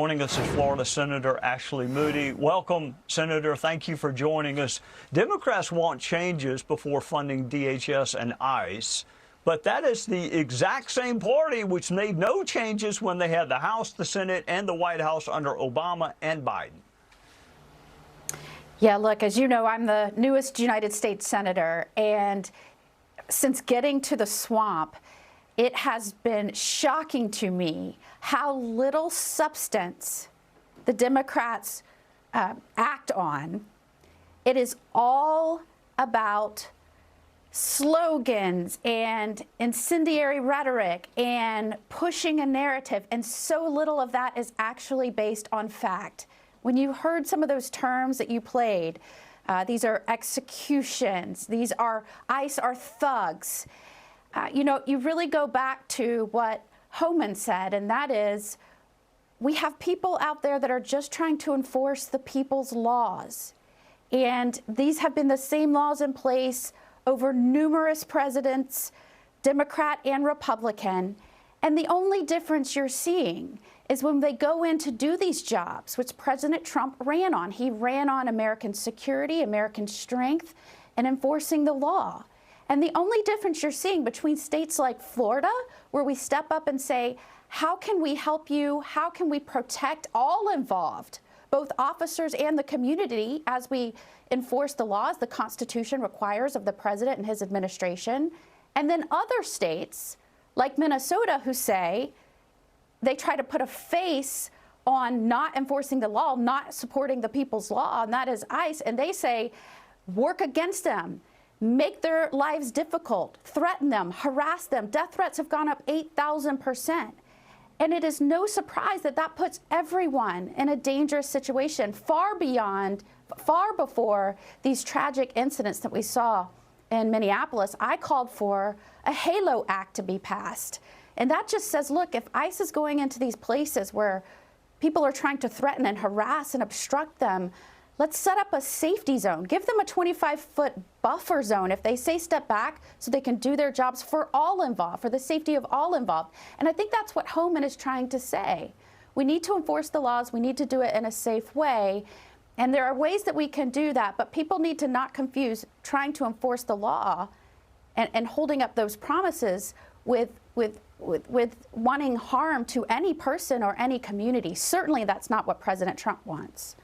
Joining us is Florida Senator Ashley Moody. Welcome, Senator. Thank you for joining us. Democrats want changes before funding DHS and ICE, but that is the exact same party which made no changes when they had the House, the Senate, and the White House under Obama and Biden. Yeah, look, as you know, I'm the newest United States Senator, and since getting to the swamp, it has been shocking to me how little substance the Democrats act on. It is all about slogans and incendiary rhetoric and pushing a narrative, and so little of that is actually based on fact. When you heard some of those terms that you played, these are executions, these are ICE are thugs. You know, you really go back to what Homan said, and that is, we have people out there that are just trying to enforce the people's laws. And these have been the same laws in place over numerous presidents, Democrat and Republican. And the only difference you're seeing is when they go in to do these jobs, which President Trump ran on. He ran on American security, American strength, and enforcing the law. And the only difference you're seeing between states like Florida, where we step up and say, how can we help you? How can we protect all involved, both officers and the community, as we enforce the laws the Constitution requires of the president and his administration? And then other states like Minnesota, who say they try to put a face on not enforcing the law, not supporting the people's law, and that is ICE. And they say, work against them. Make their lives difficult, threaten them, harass them. Death threats have gone up 8,000%. And it is no surprise that that puts everyone in a dangerous situation far before these tragic incidents that we saw in Minneapolis. I called for a HALO Act to be passed. And that just says, look, if ICE is going into these places where people are trying to threaten and harass and obstruct them, let's set up a safety zone. Give them a 25-foot buffer zone if they say step back so they can do their jobs for all involved, for the safety of all involved. And I think that's what Homan is trying to say. We need to enforce the laws. We need to do it in a safe way. And there are ways that we can do that, but people need to not confuse trying to enforce the law and holding up those promises with wanting harm to any person or any community. Certainly that's not what President Trump wants.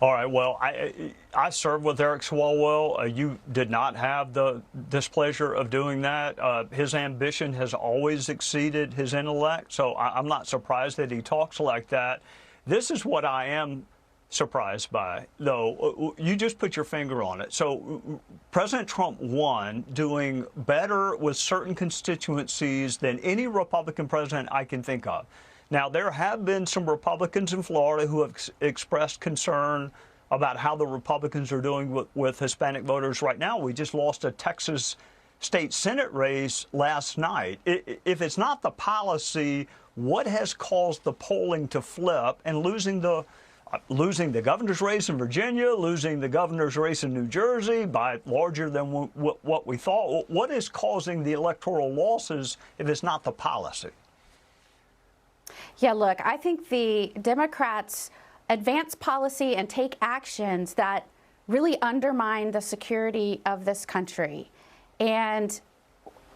All right. Well, I served with Eric Swalwell. You did not have the displeasure of doing that. His ambition has always exceeded his intellect, so I'm not surprised that he talks like that. This is what I am surprised by, though. You just put your finger on it. So President Trump won, doing better with certain constituencies than any Republican president I can think of. Now, there have been some Republicans in Florida who have expressed concern about how the Republicans are doing with Hispanic voters right now. We just lost a Texas state Senate race last night. If it's not the policy, what has caused the polling to flip and losing the governor's race in Virginia, losing the governor's race in New Jersey by larger than what we thought? What is causing the electoral losses if it's not the policy? Yeah, look, I think the Democrats advance policy and take actions that really undermine the security of this country. And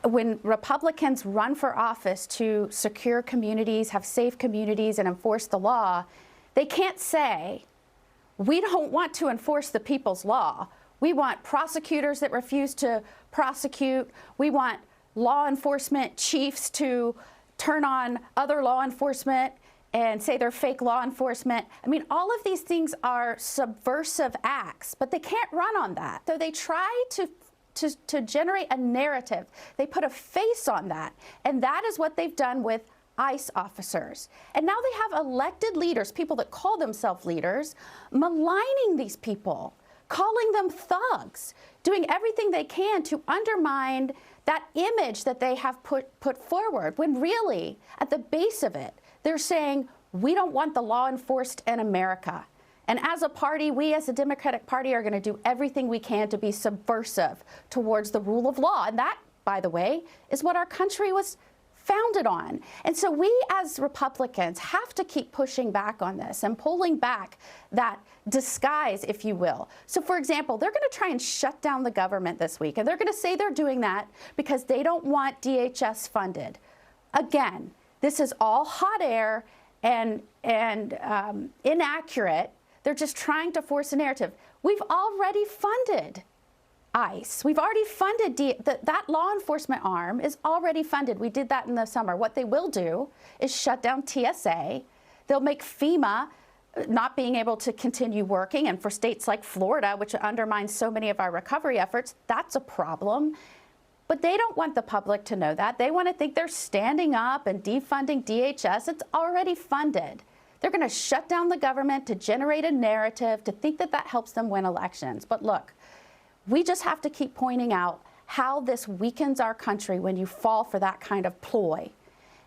when Republicans run for office to secure communities, have safe communities, and enforce the law, they can't say, we don't want to enforce the people's law. We want prosecutors that refuse to prosecute. We want law enforcement chiefs to turn on other law enforcement and say they're fake law enforcement. I mean, all of these things are subversive acts, but they can't run on that. So they try to generate a narrative. They put a face on that. And that is what they've done with ICE officers. And now they have elected leaders, people that call themselves leaders, maligning these people, calling them thugs, doing everything they can to undermine that image that they have put forward, when really, at the base of it, they're saying, we don't want the law enforced in America. And as a party, we as the Democratic Party are going to do everything we can to be subversive towards the rule of law. And that, by the way, is what our country was founded on. And so we as Republicans have to keep pushing back on this and pulling back that disguise, if you will. So, for example, they're going to try and shut down the government this week, and they're going to say they're doing that because they don't want DHS funded. Again, this is all hot air and inaccurate. They're just trying to force a narrative. We've already funded ICE. We've already funded that law enforcement arm is already funded. We did that in the summer. What they will do is shut down TSA. They'll make FEMA not being able to continue working. And for states like Florida, which undermines so many of our recovery efforts, that's a problem. But they don't want the public to know that. They want to think they're standing up and defunding DHS. It's already funded. They're going to shut down the government to generate a narrative, to think that that helps them win elections. But look, we just have to keep pointing out how this weakens our country when you fall for that kind of ploy.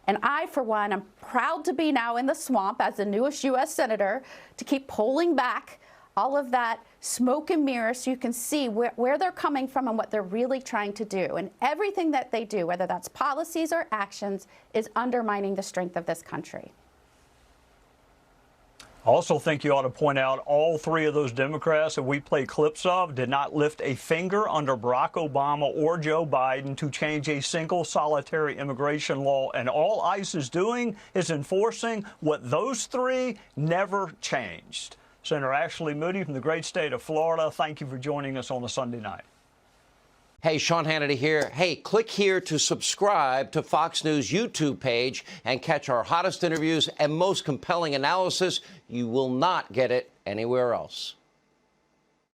And I, for one, am proud to be now in the swamp as the newest U.S. Senator to keep pulling back all of that smoke and mirrors so you can see where they're coming from and what they're really trying to do. And everything that they do, whether that's policies or actions, is undermining the strength of this country. I also think you ought to point out all three of those Democrats that we play clips of did not lift a finger under Barack Obama or Joe Biden to change a single solitary immigration law. And all ICE is doing is enforcing what those three never changed. Senator Ashley Moody from the great state of Florida, thank you for joining us on a Sunday night. Hey, Sean Hannity here. Hey, click here to subscribe to Fox News YouTube page and catch our hottest interviews and most compelling analysis. You will not get it anywhere else.